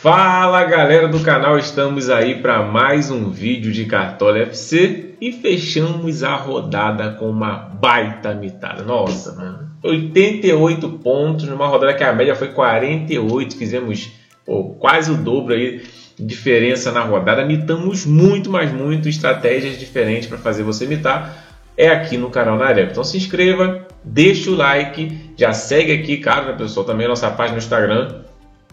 Fala galera do canal, estamos aí para mais um vídeo de Cartola FC e fechamos a rodada com uma baita mitada. Nossa, mano, 88 pontos numa rodada que a média foi 48, fizemos quase o dobro aí de diferença na rodada. Mitamos muito, mas muito, estratégias diferentes para fazer você mitar. É aqui no canal na Arep. Então se inscreva, deixa o like, já segue aqui, cara, pessoal, também a nossa página no Instagram.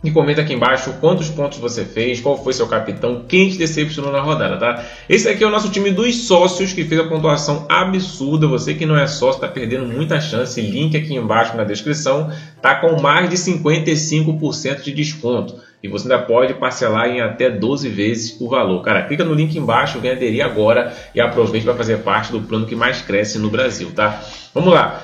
E comenta aqui embaixo quantos pontos você fez, qual foi seu capitão, quem te decepcionou na rodada, tá? Esse aqui é o nosso time dos sócios que fez a pontuação absurda. Você que não é sócio está perdendo muita chance. Link aqui embaixo na descrição. Tá com mais de 55% de desconto. E você ainda pode parcelar em até 12 vezes o valor. Cara, clica no link embaixo, vem aderir agora e aproveite para fazer parte do plano que mais cresce no Brasil, tá? Vamos lá.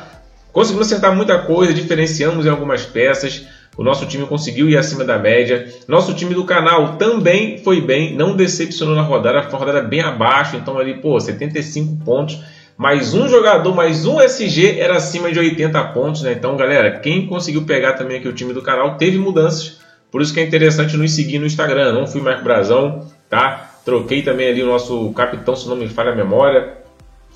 Conseguimos acertar muita coisa, diferenciamos em algumas peças. O nosso time conseguiu ir acima da média. Nosso time do canal também foi bem, não decepcionou na rodada. Foi uma rodada bem abaixo, então ali, 75 pontos. Mais um jogador, mais um SG era acima de 80 pontos, né? Então, galera, quem conseguiu pegar também aqui o time do canal teve mudanças. Por isso que é interessante nos seguir no Instagram. Não fui Marco Brazão, tá? Troquei também ali o nosso capitão, se não me falha a memória.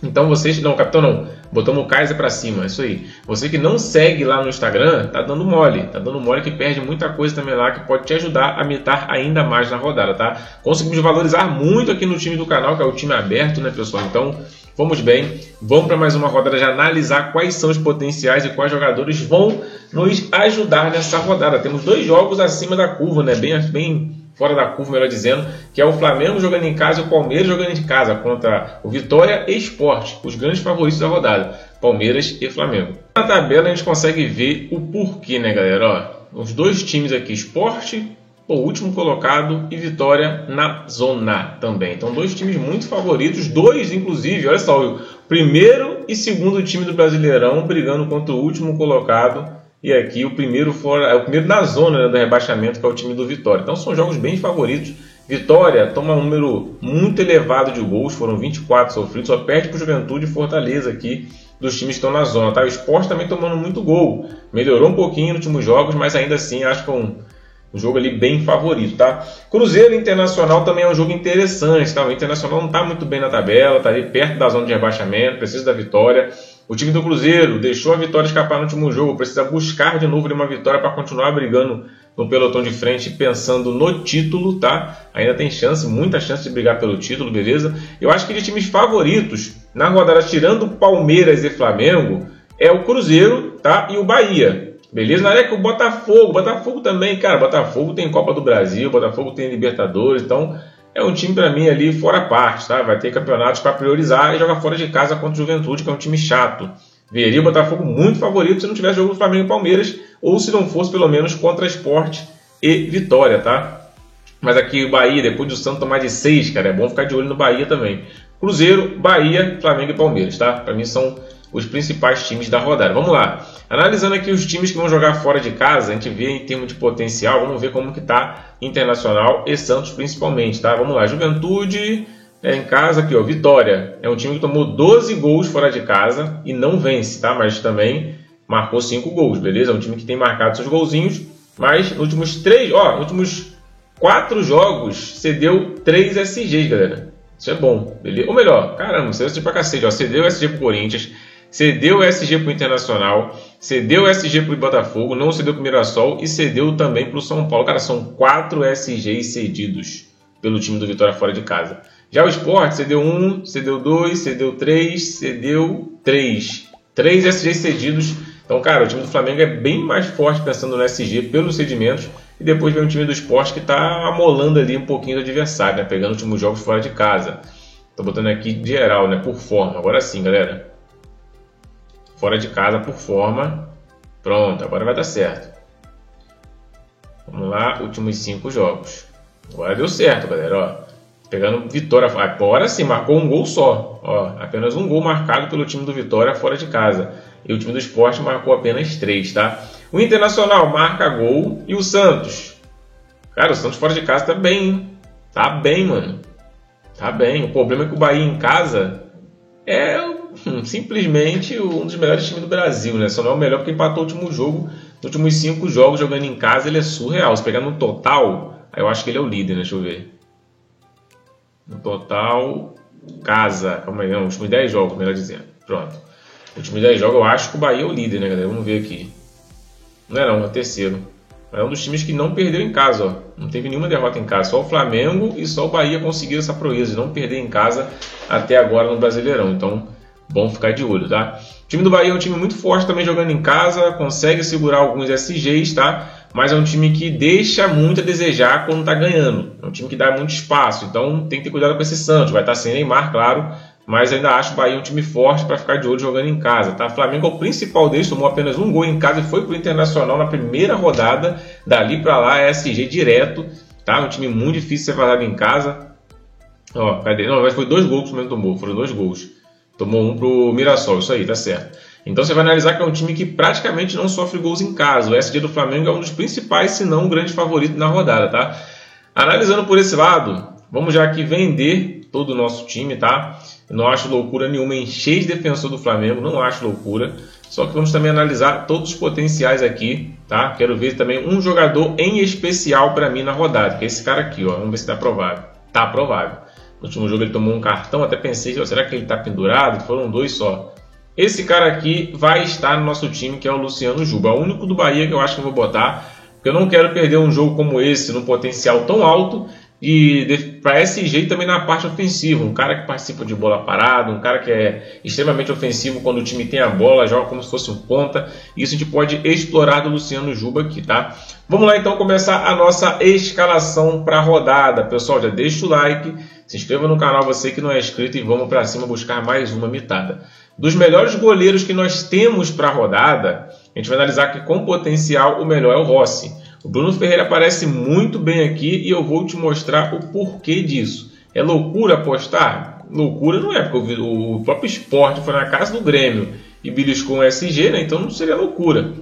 Então vocês... Não, capitão não. Botamos o Kaiser pra cima, isso aí. Você que não segue lá no Instagram, tá dando mole. Tá dando mole que perde muita coisa também lá que pode te ajudar a mitar ainda mais na rodada, tá? Conseguimos valorizar muito aqui no time do canal, que é o time aberto, né, pessoal? Então, vamos bem. Vamos para mais uma rodada de analisar quais são os potenciais e quais jogadores vão nos ajudar nessa rodada. Temos dois jogos acima da curva, né? Bem fora da curva, melhor dizendo, que é o Flamengo jogando em casa e o Palmeiras jogando em casa contra o Vitória e Sport, os grandes favoritos da rodada, Palmeiras e Flamengo. Na tabela a gente consegue ver o porquê, né, galera? Ó, os dois times aqui, Sport, o último colocado, e Vitória na zona também. Então, dois times muito favoritos, dois, inclusive, olha só, o primeiro e segundo time do Brasileirão brigando contra o último colocado. E aqui o primeiro fora, o primeiro na zona, né, do rebaixamento, que é o time do Vitória. Então são jogos bem favoritos. Vitória toma um número muito elevado de gols, foram 24 sofridos, só perde para o Juventude e Fortaleza aqui dos times que estão na zona. Tá? O Sport também tomando muito gol. Melhorou um pouquinho nos últimos jogos, mas ainda assim acho que é um jogo ali bem favorito. Tá? Cruzeiro e Internacional também é um jogo interessante. Tá? O Internacional não está muito bem na tabela, está ali perto da zona de rebaixamento, precisa da vitória. O time do Cruzeiro deixou a vitória escapar no último jogo, precisa buscar de novo uma vitória para continuar brigando no pelotão de frente, pensando no título, tá? Ainda tem chance, muita chance de brigar pelo título, beleza? Eu acho que de times favoritos na rodada, tirando Palmeiras e Flamengo, é o Cruzeiro, tá? E o Bahia, beleza? Na área que o Botafogo também, cara, Botafogo tem Copa do Brasil, Botafogo tem Libertadores, então é um time para mim ali fora parte, tá? Vai ter campeonatos para priorizar e jogar fora de casa contra o Juventude, que é um time chato. Veria o Botafogo muito favorito se não tivesse jogo do Flamengo e Palmeiras, ou se não fosse pelo menos contra Sport e Vitória, tá? Mas aqui o Bahia, depois do Santos tomar de 6, cara, é bom ficar de olho no Bahia também. Cruzeiro, Bahia, Flamengo e Palmeiras, tá? Para mim são os principais times da rodada. Vamos lá. Analisando aqui os times que vão jogar fora de casa, a gente vê em termos de potencial, vamos ver como que tá Internacional e Santos principalmente, tá? Vamos lá. Juventude em casa aqui, ó, Vitória. É um time que tomou 12 gols fora de casa e não vence, tá? Mas também marcou 5 gols, beleza? É um time que tem marcado seus golzinhos, mas nos últimos 4 jogos cedeu 3 SGs, galera. Isso é bom, beleza? Ou melhor, caramba, cedeu SG pra cacete, ó. Cedeu SG pro Corinthians, cedeu SG para o Internacional, cedeu SG para o Botafogo, não cedeu para o Mirassol e cedeu também para o São Paulo. Cara, são 4 SGs cedidos pelo time do Vitória fora de casa. Já o Sport cedeu 1, cedeu 2, cedeu 3, cedeu 3. 3 SGs cedidos. Então, cara, o time do Flamengo é bem mais forte pensando no SG pelos cedimentos. E depois vem o time do Sport que está amolando ali um pouquinho do adversário, né? Pegando os últimos jogos fora de casa. Estou botando aqui geral, né? Por forma. Agora sim, galera. Fora de casa por forma. Pronto, agora vai dar certo. Vamos lá, últimos 5 jogos. Agora deu certo, galera. Ó, pegando Vitória. Agora sim, marcou um gol só. Ó, apenas um gol marcado pelo time do Vitória fora de casa. E o time do Sport marcou apenas 3, tá? O Internacional marca gol. E o Santos? Cara, o Santos fora de casa tá bem, hein? Tá bem, mano. Tá bem. O problema é que o Bahia em casa é simplesmente um dos melhores times do Brasil, né? Só não é o melhor porque empatou o último jogo. Nos últimos 5 jogos jogando em casa ele é surreal. Se pegar no total, Aí eu acho que ele é o líder, né? Deixa eu ver. No total, casa. Calma aí, não. Últimos 10 jogos, melhor dizendo. Pronto. Últimos 10 jogos, eu acho que o Bahia é o líder, né, galera? Vamos ver aqui. Não, é o terceiro. É um dos times que não perdeu em casa, ó. Não teve nenhuma derrota em casa. Só o Flamengo e só o Bahia conseguiram essa proeza de não perder em casa até agora no Brasileirão. Então, bom ficar de olho, tá? O time do Bahia é um time muito forte também jogando em casa, consegue segurar alguns SGs, tá? Mas é um time que deixa muito a desejar quando tá ganhando. É um time que dá muito espaço, então tem que ter cuidado com esse Santos. Vai estar sem Neymar, claro, mas ainda acho o Bahia um time forte para ficar de olho jogando em casa, tá? O Flamengo é o principal deles, tomou apenas um gol em casa e foi pro Internacional na primeira rodada. Dali para lá é SG direto, tá? Um time muito difícil de ser vazado em casa. Ó, cadê? Não, mas foi 2 gols que o Flamengo tomou, foram 2 gols. Tomou um pro Mirassol, isso aí, tá certo. Então você vai analisar que é um time que praticamente não sofre gols em casa. O SG do Flamengo é um dos principais, se não um grande favorito na rodada, tá? Analisando por esse lado, vamos já aqui vender todo o nosso time, tá? Eu não acho loucura nenhuma encher de defensor do Flamengo, não acho loucura. Só que vamos também analisar todos os potenciais aqui, tá? Quero ver também um jogador em especial para mim na rodada, que é esse cara aqui, ó. Vamos ver se tá provável. Tá provável. No último jogo ele tomou um cartão, até pensei, ó, será que ele tá pendurado? Foram 2 só. Esse cara aqui vai estar no nosso time, que é o Luciano Juba. O único do Bahia que eu acho que eu vou botar, porque eu não quero perder um jogo como esse, num potencial tão alto, e para SG também na parte ofensiva. Um cara que participa de bola parada, um cara que é extremamente ofensivo quando o time tem a bola, joga como se fosse um ponta. Isso a gente pode explorar do Luciano Juba aqui, tá? Vamos lá então começar a nossa escalação para a rodada. Pessoal, já deixa o like, se inscreva no canal você que não é inscrito e vamos para cima buscar mais uma mitada. Dos melhores goleiros que nós temos para a rodada, a gente vai analisar que com potencial o melhor é o Rossi. O Bruno Ferreira aparece muito bem aqui e eu vou te mostrar o porquê disso. É loucura apostar? Loucura não é, porque o próprio Sport foi na casa do Grêmio e beliscou um SG, né? Então não seria loucura.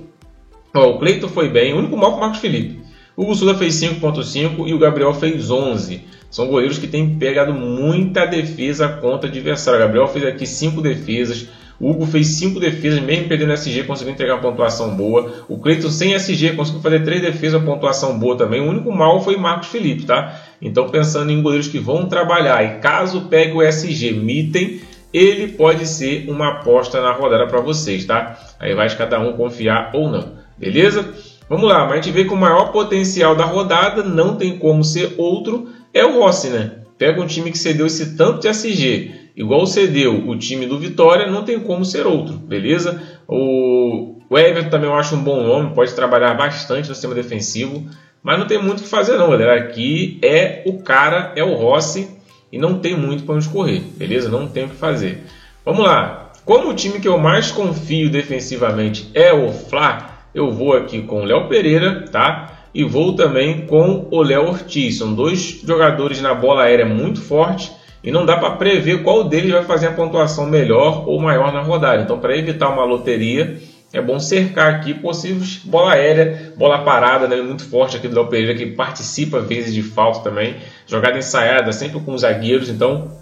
Ó, o Cleiton foi bem, o único mal com o Marcos Felipe. O Hugo Souza fez 5.5 e o Gabriel fez 11. São goleiros que têm pegado muita defesa contra o adversário. O Gabriel fez aqui 5 defesas. O Hugo fez 5 defesas, mesmo perdendo SG, conseguiu entregar uma pontuação boa. O Cleiton sem SG conseguiu fazer 3 defesas, uma pontuação boa também. O único mal foi Marcos Felipe, tá? Então pensando em goleiros que vão trabalhar e caso pegue o SG Mitten, ele pode ser uma aposta na rodada para vocês, tá? Aí vai de cada um confiar ou não, beleza? Vamos lá, mas a gente vê que o maior potencial da rodada não tem como ser outro, é o Rossi, né? Pega um time que cedeu esse tanto de SG, igual cedeu o time do Vitória, não tem como ser outro, beleza? O Everton também eu acho um bom nome, pode trabalhar bastante no sistema defensivo, mas não tem muito o que fazer não, galera. Aqui é o cara, é o Rossi, e não tem muito para onde correr, beleza? Não tem o que fazer. Vamos lá, como o time que eu mais confio defensivamente é o Fla, eu vou aqui com o Léo Pereira, tá? E vou também com o Léo Ortiz. São 2 jogadores na bola aérea muito fortes e não dá para prever qual deles vai fazer a pontuação melhor ou maior na rodada. Então, para evitar uma loteria, é bom cercar aqui possíveis bola aérea, bola parada, né? Muito forte aqui do Léo Pereira, que participa às vezes de falta também. Jogada ensaiada, sempre com os zagueiros, então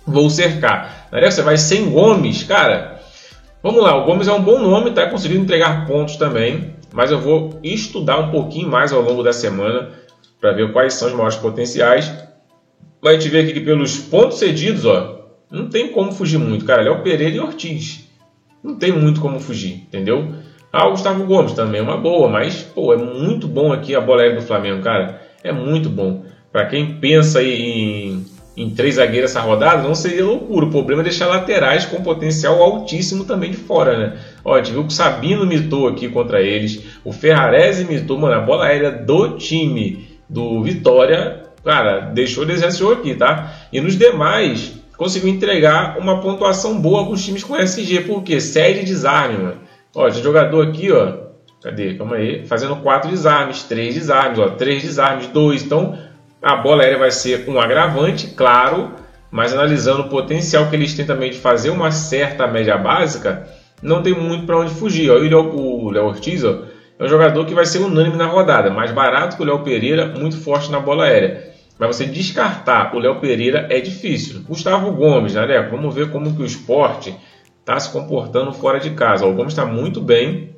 vou cercar. Você vai sem Gomes, cara. Vamos lá, o Gomes é um bom nome, tá conseguindo entregar pontos também, mas eu vou estudar um pouquinho mais ao longo da semana para ver quais são os maiores potenciais. A gente vê aqui que pelos pontos cedidos, ó, não tem como fugir muito, cara. Léo Pereira e Ortiz. Não tem muito como fugir, entendeu? Ah, o Gustavo Gomes também é uma boa, mas pô, é muito bom aqui a bola aérea do Flamengo, cara. É muito bom. Para quem pensa aí em 3 zagueiros essa rodada, não seria loucura. O problema é deixar laterais com potencial altíssimo também de fora, né? Ó, a gente viu que o Sabino mitou aqui contra eles. O Ferrarese mitou, mano, a bola aérea do time do Vitória, cara, deixou desejo aqui, tá? E nos demais, conseguiu entregar uma pontuação boa com os times com SG. Por quê? 7 desarme, mano. Ó, esse jogador aqui, ó, cadê? Calma aí. Fazendo 4 desarmes, 3 desarmes, ó, 3 desarmes, 2. Então, a bola aérea vai ser um agravante, claro, mas analisando o potencial que eles têm também de fazer uma certa média básica, não tem muito para onde fugir. Ó. E o Léo Ortiz, ó, é um jogador que vai ser unânime na rodada, mais barato que o Léo Pereira, muito forte na bola aérea. Mas você descartar o Léo Pereira é difícil. Gustavo Gomes, né? Vamos ver como que o Sport está se comportando fora de casa. Ó, o Gomes está muito bem,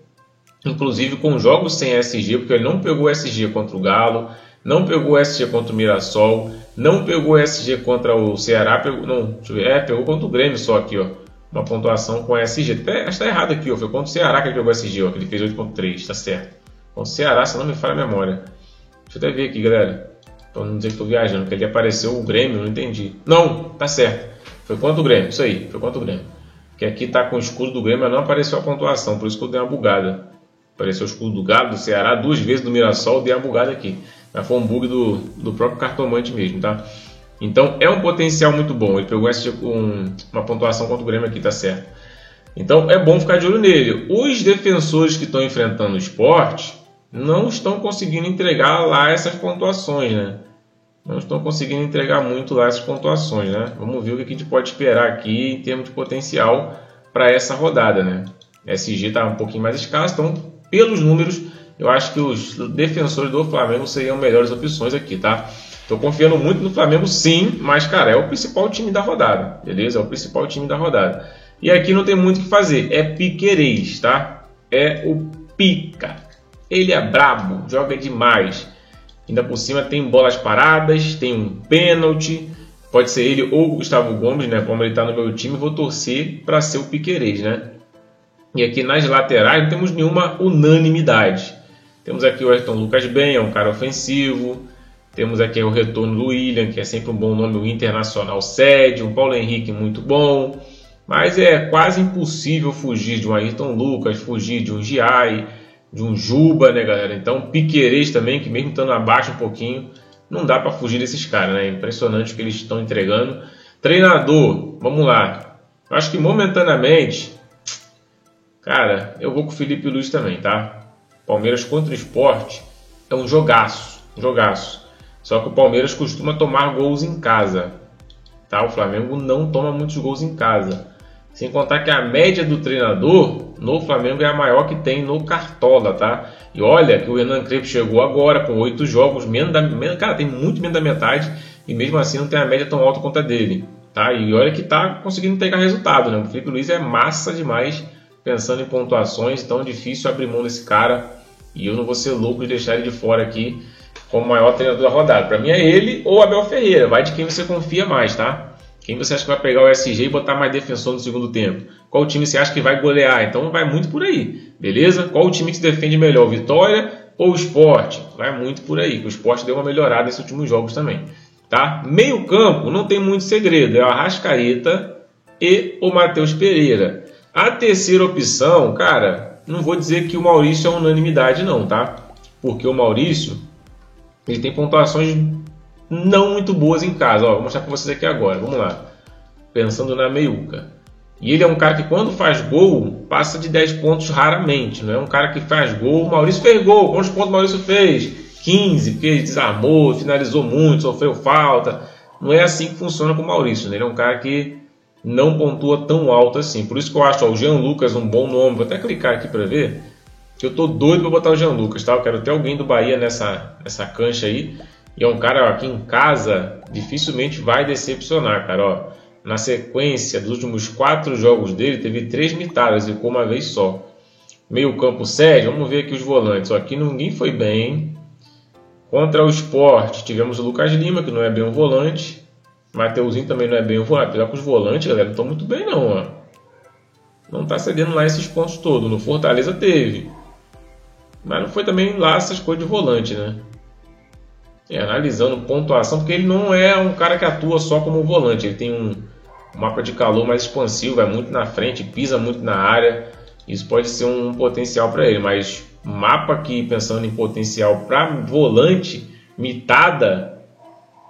inclusive com jogos sem SG, porque ele não pegou SG contra o Galo. não pegou o SG contra o Mirassol, não pegou o SG contra o Ceará, pegou contra o Grêmio só aqui, ó. Uma pontuação com SG. Acho que está errado aqui, ó. Foi contra o Ceará que ele pegou SG, ó, que ele fez 8.3, tá certo. Contra o Ceará, se não me falha a memória. Deixa eu até ver aqui, galera. Pra não dizer que estou viajando, porque ali apareceu o Grêmio, não entendi. Não, tá certo. Foi contra o Grêmio, isso aí, foi contra o Grêmio. Que aqui tá com o escudo do Grêmio, mas não apareceu a pontuação, por isso que eu dei uma bugada. Apareceu o escudo do Galo, do Ceará, 2 vezes do Mirassol, dei uma bugada aqui. Mas foi um bug do próprio cartomante mesmo, tá? Então é um potencial muito bom. Ele pegou uma pontuação contra o Grêmio aqui, tá certo. Então é bom ficar de olho nele. Os defensores que estão enfrentando o Sport não estão conseguindo entregar lá essas pontuações, né? Não estão conseguindo entregar muito lá essas pontuações, né? Vamos ver o que a gente pode esperar aqui em termos de potencial para essa rodada, né? SG está um pouquinho mais escasso, então pelos números eu acho que os defensores do Flamengo seriam melhores opções aqui, tá? Estou confiando muito no Flamengo sim, mas cara, é o principal time da rodada, beleza? É o principal time da rodada. E aqui não tem muito o que fazer, é Piquerez, tá? É o Pica. Ele é brabo, joga demais. Ainda por cima tem bolas paradas, tem um pênalti. Pode ser ele ou o Gustavo Gomes, né? Como ele está no meu time, vou torcer para ser o Piquerez, né? E aqui nas laterais não temos nenhuma unanimidade. Temos aqui o Ayrton Lucas bem, é um cara ofensivo. Temos aqui o retorno do William, que é sempre um bom nome, o Internacional cede. Um Paulo Henrique muito bom. Mas é quase impossível fugir de um Ayrton Lucas, fugir de um Giai, de um Juba, né, galera? Então, Piquerez também, que mesmo estando abaixo um pouquinho, não dá para fugir desses caras, né? Impressionante o que eles estão entregando. Treinador, vamos lá. Eu acho que momentaneamente, cara, eu vou com o Felipe Luiz também, tá? Palmeiras contra o Sport é um jogaço, um jogaço. Só que o Palmeiras costuma tomar gols em casa, tá? O Flamengo não toma muitos gols em casa. Sem contar que a média do treinador no Flamengo é a maior que tem no Cartola, tá? E olha que o Hernan Crespo chegou agora com 8 jogos, cara, tem muito menos da metade e mesmo assim não tem a média tão alta quanto a dele, tá? E olha que tá conseguindo pegar resultado, né? O Felipe Luiz é massa demais pensando em pontuações, então é difícil abrir mão desse cara e eu não vou ser louco de deixar ele de fora aqui como o maior treinador da rodada. Para mim é ele ou Abel Ferreira, vai de quem você confia mais, tá? Quem você acha que vai pegar o SG e botar mais defensor no segundo tempo? Qual time você acha que vai golear? Então vai muito por aí, beleza? Qual o time que se defende melhor, o Vitória ou o Sport? Vai muito por aí, que o Sport deu uma melhorada nesses últimos jogos também, tá? Meio campo, não tem muito segredo, é o Arrascaeta e o Matheus Pereira. A terceira opção, cara, não vou dizer que o Maurício é unanimidade não, tá? Porque o Maurício, ele tem pontuações não muito boas em casa. Ó, vou mostrar para vocês aqui agora. Vamos lá. Pensando na meiuca. E ele é um cara que quando faz gol, passa de 10 pontos raramente. Não é um cara que faz gol. O Maurício fez gol. Quantos pontos o Maurício fez? 15, porque ele desarmou, finalizou muito, sofreu falta. Não é assim que funciona com o Maurício, né? Ele é um cara que não pontua tão alto assim. Por isso que eu acho ó, o Jean Lucas um bom nome. Vou até clicar aqui para ver. Que eu tô doido para botar o Jean Lucas, tá? Eu quero ter alguém do Bahia nessa cancha aí. E é um cara ó, aqui em casa dificilmente vai decepcionar, cara. Ó, na sequência dos últimos 4 jogos dele, teve 3 mitadas e ficou uma vez só. Meio campo sério, vamos ver aqui os volantes. Ó, aqui ninguém foi bem. Contra o Sport, tivemos o Lucas Lima, que não é bem um volante. Mateuzinho também não é bem um volante. Apesar que os volantes, galera, não estão muito bem não. Ó. Não está cedendo lá esses pontos todos. No Fortaleza teve. Mas não foi também lá essas coisas de volante, né? Analisando pontuação, porque ele não é um cara que atua só como volante, ele tem um mapa de calor mais expansivo, vai muito na frente, pisa muito na área, isso pode ser um potencial para ele, mas mapa aqui pensando em potencial para volante, mitada,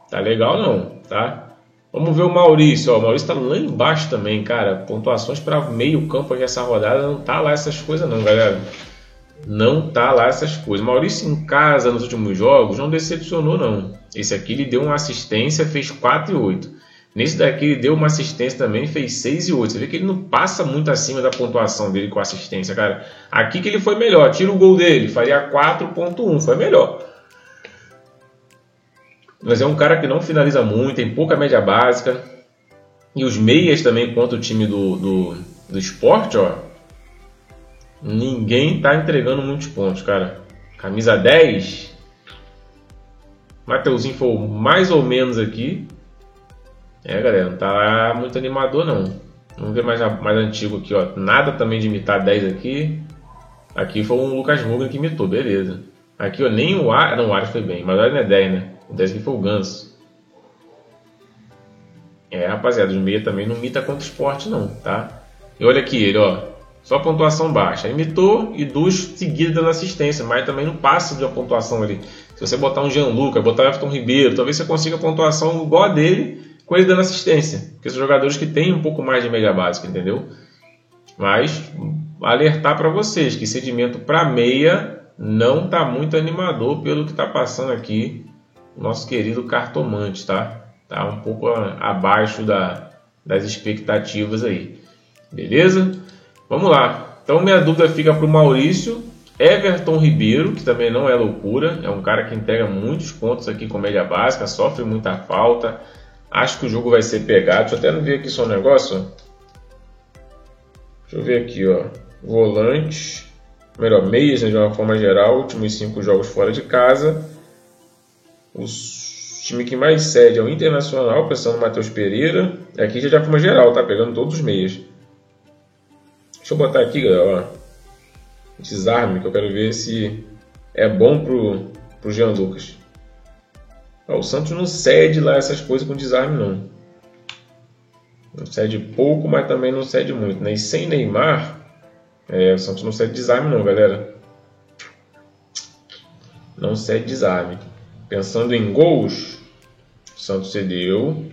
tá legal não, tá? Vamos ver o Maurício, ó, o Maurício tá lá embaixo também, cara, pontuações para meio campo aqui essa rodada, não tá lá essas coisas não, galera. Não tá lá essas coisas. Maurício em casa nos últimos jogos não decepcionou não. Esse aqui ele deu uma assistência, fez 4 e 8. Nesse daqui ele deu uma assistência também, fez 6 e 8. Você vê que ele não passa muito acima da pontuação dele com assistência, cara. Aqui que ele foi melhor. Tira o gol dele, faria 4.1, foi melhor. Mas é um cara que não finaliza muito, tem pouca média básica. E os meias também contra o time do Sport, ó. Ninguém tá entregando muitos pontos, cara. Camisa 10. Mateuzinho foi mais ou menos aqui. Galera, não tá muito animador não. Vamos ver mais antigo aqui, ó. Nada também de imitar 10 aqui. Aqui foi um Lucas Mugni que imitou, beleza. Aqui, ó, nem o Ar... Não, o Ar foi bem, mas olha, não é 10, né? O 10 aqui foi o Ganso. Rapaziada, os meia também não imita contra o esporte não, tá? E olha aqui ele, ó. Só pontuação baixa. Imitou e 2 seguidas dando assistência, mas também não passa de uma pontuação ali. Se você botar um Gianluca, botar o Everton Ribeiro, talvez você consiga pontuação igual a dele, com ele dando assistência. Porque são jogadores que têm um pouco mais de média básica, entendeu? Mas alertar para vocês que sedimento para meia não tá muito animador pelo que tá passando aqui o nosso querido Cartomante, tá? Tá um pouco abaixo das expectativas aí. Beleza? Vamos lá. Então minha dúvida fica para o Maurício. Everton Ribeiro, que também não é loucura. É um cara que entrega muitos pontos aqui com média básica. Sofre muita falta. Acho que o jogo vai ser pegado. Deixa eu até ver aqui só um negócio. Deixa eu ver aqui, ó. Volante. Melhor, meias, né, de uma forma geral. Últimos 5 jogos fora de casa. O time que mais cede é o Internacional, pensando no Matheus Pereira. Aqui já de forma geral, tá? Pegando todos os meias. Deixa eu botar aqui, galera, ó. Desarme, que eu quero ver se é bom pro Jean Lucas. O Santos não cede lá essas coisas com desarme, não. Não cede pouco, mas também não cede muito, né? E sem Neymar, o Santos não cede desarme, não, galera. Não cede desarme. Pensando em gols, o Santos cedeu.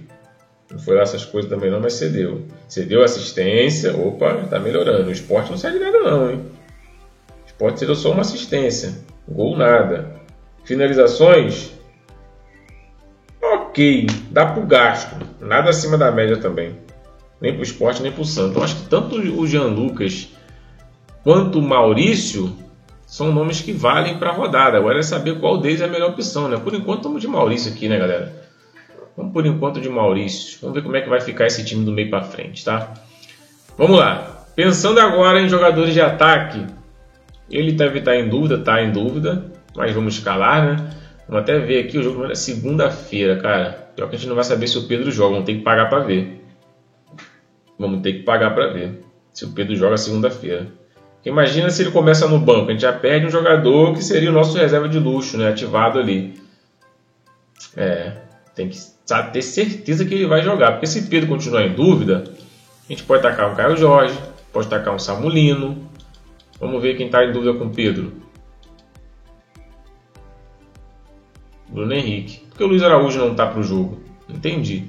Não foi lá essas coisas também, não, mas cedeu. Cedeu assistência. Opa, tá melhorando. O Sport não cede nada, não, hein? O Sport cedeu só uma assistência. Gol nada. Finalizações. Ok, dá pro gasto. Nada acima da média também. Nem pro Sport, nem pro Santos. Eu acho que tanto o Jean Lucas quanto o Maurício são nomes que valem para a rodada. Agora é saber qual deles é a melhor opção, né? Por enquanto estamos de Maurício aqui, né, galera? Vamos por enquanto de Maurício. Vamos ver como é que vai ficar esse time do meio para frente, tá? Vamos lá. Pensando agora em jogadores de ataque. Ele deve estar em dúvida, mas vamos escalar, né? Vamos até ver aqui o jogo é segunda-feira, cara. Pior que a gente não vai saber se o Pedro joga, vamos ter que pagar para ver. Vamos ter que pagar para ver se o Pedro joga segunda-feira. Imagina se ele começa no banco, a gente já perde um jogador que seria o nosso reserva de luxo, né? Ativado ali. Tem que ter certeza que ele vai jogar, porque se Pedro continuar em dúvida, a gente pode tacar um Caio Jorge, pode tacar um Samulino. Vamos ver quem está em dúvida com o Pedro. Bruno Henrique. Por que o Luiz Araújo não está para o jogo? Entendi.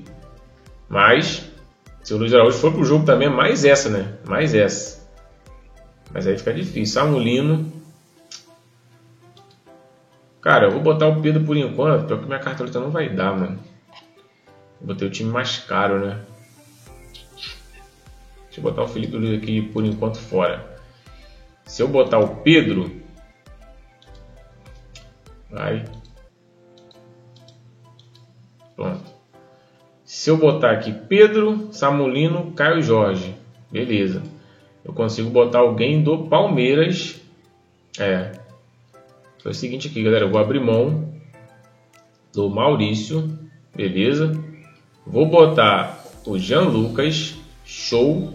Mas, se o Luiz Araújo for para o jogo também, é mais essa, né? Mais essa. Mas aí fica difícil. Samulino. Cara, eu vou botar o Pedro por enquanto, porque minha cartoleta não vai dar, mano. Eu botei o time mais caro, né? Deixa eu botar o Felipe Luiz aqui por enquanto fora. Se eu botar o Pedro... Vai. Pronto. Se eu botar aqui Pedro, Samulino, Caio Jorge. Beleza. Eu consigo botar alguém do Palmeiras. Foi o seguinte aqui, galera. Eu vou abrir mão do Maurício. Beleza. Vou botar o Jean Lucas. Show.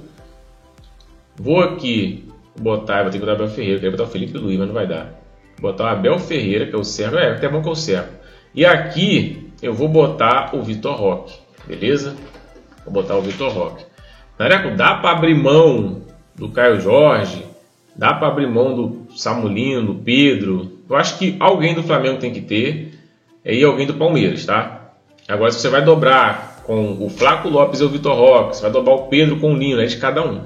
Vou aqui botar... Vou ter que botar o Abel Ferreira. Eu queria botar o Felipe Luiz, mas não vai dar. Vou botar o Abel Ferreira, que é o Servo. Até bom que é o Servo. E aqui eu vou botar o Vitor Roque. Beleza? Vou botar o Vitor Roque. Nareco, dá para abrir mão do Caio Jorge, dá para abrir mão do Samulino, do Pedro. Eu acho que alguém do Flamengo tem que ter e alguém do Palmeiras, tá? Agora, se você vai dobrar com o Flaco Lopes e o Vitor Roque, você vai dobrar o Pedro com o Nino, é de cada um.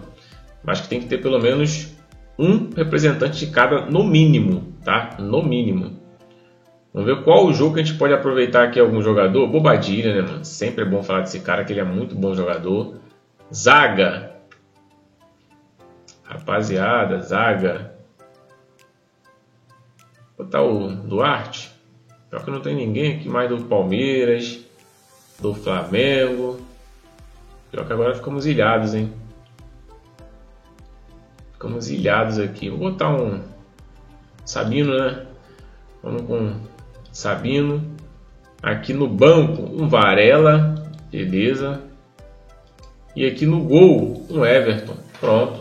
Acho que tem que ter pelo menos um representante de cada, no mínimo, tá? No mínimo. Vamos ver qual o jogo que a gente pode aproveitar aqui algum jogador. Bobadilha, né, mano? Sempre é bom falar desse cara, que ele é muito bom jogador. Zaga. Rapaziada, zaga. Vou botar o Duarte. Pior que não tem ninguém aqui mais do Palmeiras, do Flamengo. Pior que agora ficamos ilhados, hein? Ficamos ilhados aqui. Vou botar um Sabino, né? Vamos com Sabino. Aqui no banco, um Varela, beleza. E aqui no gol, um Everton. Pronto.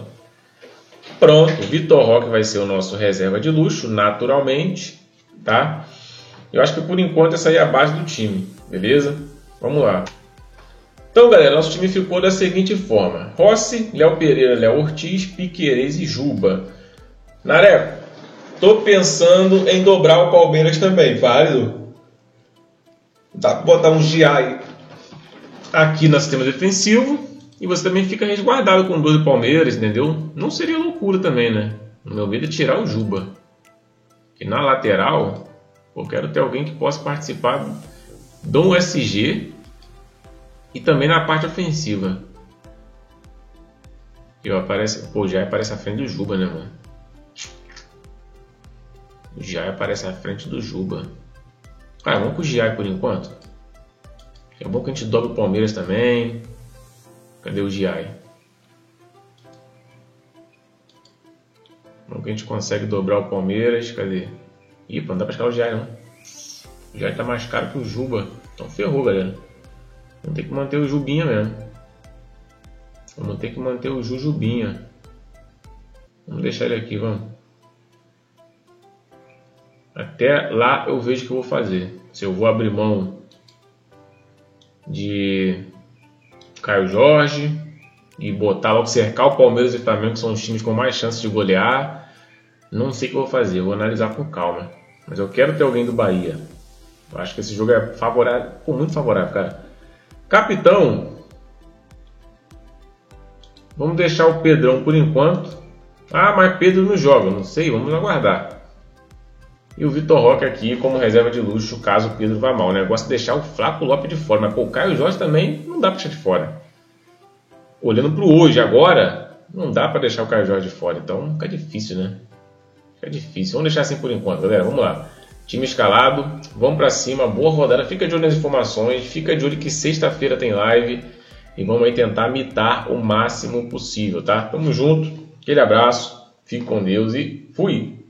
Pronto, o Vitor Roque vai ser o nosso reserva de luxo, naturalmente, tá? Eu acho que por enquanto essa aí é a base do time, beleza? Vamos lá. Então, galera, nosso time ficou da seguinte forma. Rossi, Léo Pereira, Léo Ortiz, Piquerez e Juba. Nareco, tô pensando em dobrar o Palmeiras também, válido? Dá pra botar um Giai aqui no sistema defensivo. E você também fica resguardado com 2 do Palmeiras, entendeu? Não seria loucura também, né? O meu medo é tirar o Juba. Que na lateral, eu quero ter alguém que possa participar do USG e também na parte ofensiva. Pô, já aparece à frente do Juba, né, mano? O Giai aparece à frente do Juba. Cara, vamos com o Giai por enquanto. É bom que a gente dobre o Palmeiras também. Cadê o Giai? Como que a gente consegue dobrar o Palmeiras? Cadê? Ih, pô, não dá pra escalar o Giai, não. O Giai tá mais caro que o Juba. Então ferrou, galera. Vamos ter que manter o Jubinha mesmo. Vamos ter que manter o Jujubinha. Vamos deixar ele aqui, vamos. Até lá eu vejo o que eu vou fazer. Se eu vou abrir mão de Caio Jorge e botar logo, cercar o Palmeiras e o Flamengo, que são os times com mais chances de golear. Não sei o que eu vou fazer, eu vou analisar com calma. Mas eu quero ter alguém do Bahia. Eu acho que esse jogo é favorável, muito favorável, cara. Capitão, vamos deixar o Pedrão por enquanto. Ah, mas Pedro não joga, não sei, vamos aguardar. E o Vitor Roque aqui como reserva de luxo, caso o Pedro vá mal. O negócio é deixar o Flaco Lopes de fora. Mas pô, o Caio Jorge também não dá para deixar de fora. Olhando para o hoje, agora, não dá para deixar o Caio Jorge de fora. Então fica difícil, né? Fica difícil. Vamos deixar assim por enquanto, galera. Vamos lá. Time escalado, vamos para cima. Boa rodada. Fica de olho nas informações. Fica de olho que sexta-feira tem live. E vamos aí tentar mitar o máximo possível, tá? Tamo junto. Aquele abraço. Fique com Deus e fui!